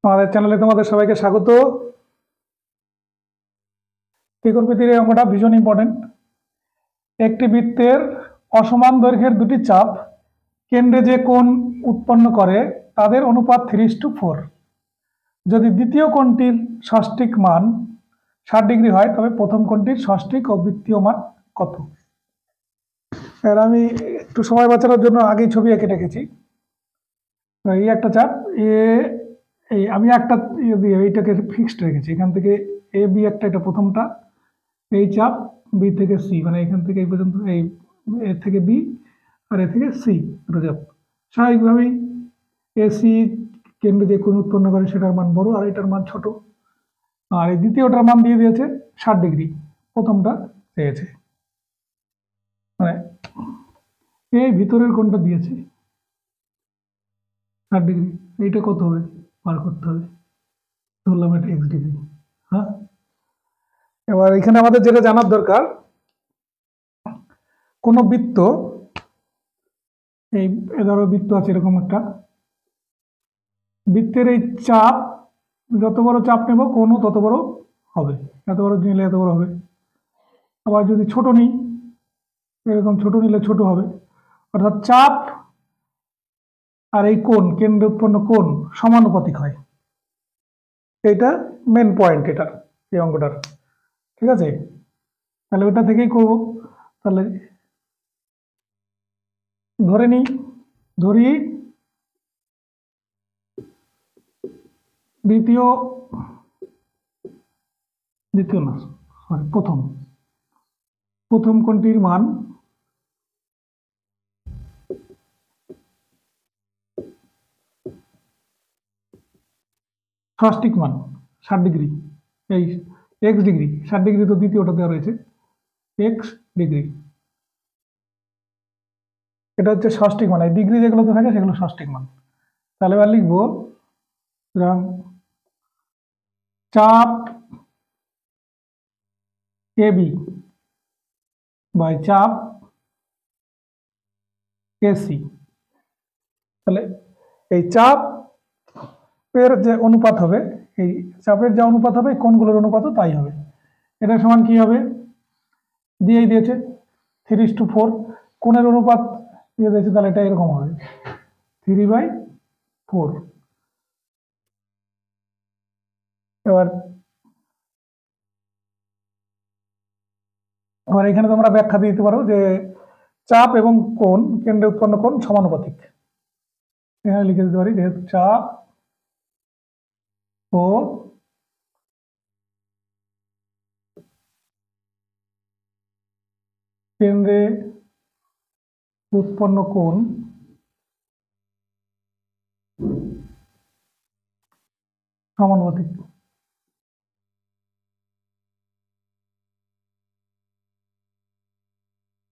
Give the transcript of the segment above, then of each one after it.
আমাদের চ্যানেলে তোমাদের সবাইকে স্বাগত। ত্রিকোণমিতির এই অঙ্কটা ভীষণ ইম্পর্টেন্ট। একটি বৃত্তের অসমান দৈর্ঘ্যের দুটি চাপ কেন্দ্রে যে কোণ উৎপন্ন করে তাদের অনুপাত 3:4। যদি দ্বিতীয় কোণটির ষষ্ঠিক মান 60 ডিগ্রি হয় তবে প্রথম কোণটির ষষ্ঠিক ও বৃত্তীয় মান কত? এর আমি একটু সময় বাঁচানোর জন্য আগেই ছবি এঁকে রেখেছি। এই একটা চাপ এই আমি একটা দিয়ে এইটাকে ফিক্সড রেখেছি। এখান থেকে এ বি একটা, এটা প্রথমটা, এই চাপ বি থেকে সি, মানে এখান থেকে এই পর্যন্ত, এই এ থেকে বি আর এ থেকে সি দুটো চাপ। স্বাভাবিকভাবেই এসি কেন্দ্রে যে কোণ উৎপন্ন করে সেটার মান বড় আর এটার মান ছোট। আর এই দ্বিতীয়টার মান দিয়ে দিয়েছে 60 ডিগ্রি, প্রথমটা চেয়েছে, মানে এই ভিতরের কোণটা দিয়েছে 60 ডিগ্রি। এইটা কত হবে বার করতে হবে। ধরলাম এটা এক্স ডিগ্রি। হ্যাঁ, এবার এখানে আমাদের যেটা জানার দরকার, কোন বৃত্ত, এই ধরো বৃত্ত আছে এরকম একটা, বৃত্তের এই চাপ, যত বড় চাপ নেব কোণও তত বড় হবে, এত বড় নিলে এত বড় হবে। আবার যদি ছোট নিই, এরকম ছোট নিলে ছোট হবে। অর্থাৎ চাপ আর এই কোণ, কেন্দ্রে উৎপন্ন কোণ সমানুপাতিক হয়। এইটা মেন পয়েন্ট এটা, এই অঙ্কটার। ঠিক আছে, তাহলে ওটা থেকেই করব। তাহলে ধরি দ্বিতীয় না, সরি, প্রথম কোণটির মান ষষ্ঠিক মান 60 ডিগ্রি, এই এক্স ডিগ্রি, 60 ডিগ্রি তো দ্বিতীয়টা দেওয়া রয়েছে, এক্স ডিগ্রি। এটা হচ্ছে ষষ্ঠিক মান, এই ডিগ্রি যেগুলোতে থাকে সেগুলো ষষ্ঠিক মান। তাহলে এবার লিখবো চাপ এ বি বাই চাপ এসি। তাহলে এই চাপের যে অনুপাত হবে, এই চাপের যে অনুপাত হবে কোণগুলোর অনুপাতও তাই হবে। এটা সমান কি হবে, দিয়েই দিয়েছে 3:4। কোণের অনুপাত দিয়ে দিয়েছে, তাহলে এটা এরকম হবে 3/4। এবার এখানে তোমরা ব্যাখ্যা দিতে পারো যে চাপ এবং কোণ, কেন্দ্রে উৎপন্ন কোণ সমানুপাতিক। এখানে লিখে দিতে পারি যেহেতু চাপ ও কেন্দ্রে উৎপন্ন কোণ সমানুপাতিক।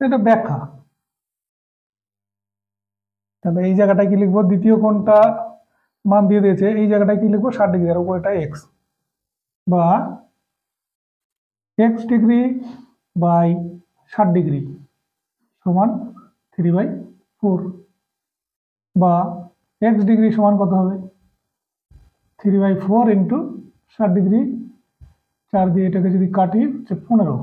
এটা ব্যাখ্যা। তাহলে এই জায়গাটায় কি লিখবো, দ্বিতীয় কোণটা মান দিয়ে দিয়েছে, এই জায়গাটায় কি লিখবো 60 ডিগ্রি, আর উপরে এক্স, বা এক্স ডিগ্রি বাই 60 ডিগ্রি সমান 3/4, বা এক্স ডিগ্রি সমান কত হবে 3/4 ইন্টু 60 ডিগ্রি, 4 দিয়ে এটাকে যদি কাটি হচ্ছে 15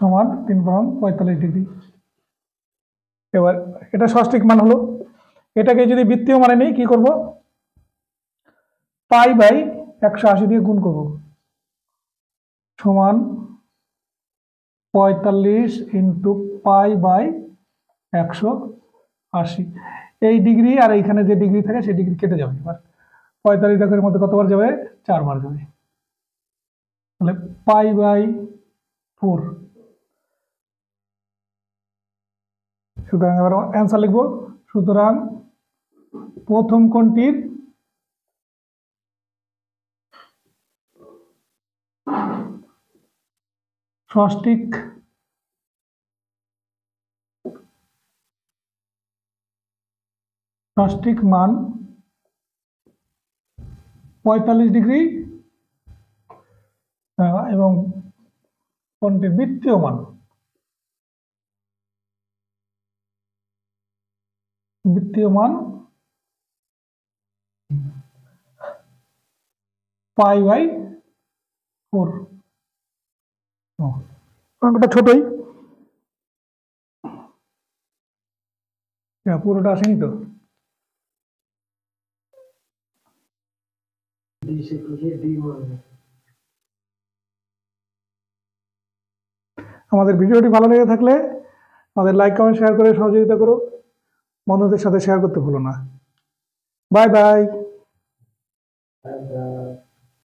সমান 3/45 ডিগ্রি। এবার এটা ষষ্ঠিক মান হলো। এটাকে যদি বৃত্তীয় মানে নেই, কি করব, পাই বাই 180 দিয়ে গুণ করব, সমান 45 ইন্টু পাই বাই 180। এই ডিগ্রি আর এইখানে যে ডিগ্রি থাকে সেই ডিগ্রি কেটে যাবে। এবার 45 এর মধ্যে কতবার যাবে, 4 বার যাবে। তাহলে π/4। সুতরাং এবার অ্যান্সার লিখবো। সুতরাং প্রথম কোণটির ষষ্ঠিক মান 45 ডিগ্রি, এবং কোণটির বৃত্তীয় মান π/4। অঙ্কটা ছোটই, পুরোটা আসেনি তো। আমাদের ভিডিওটি ভালো লেগে থাকলে আমাদের লাইক কমেন্ট শেয়ার করে সহযোগিতা করো, বন্ধুদের সাথে শেয়ার করতে ভুলো না। Bye bye.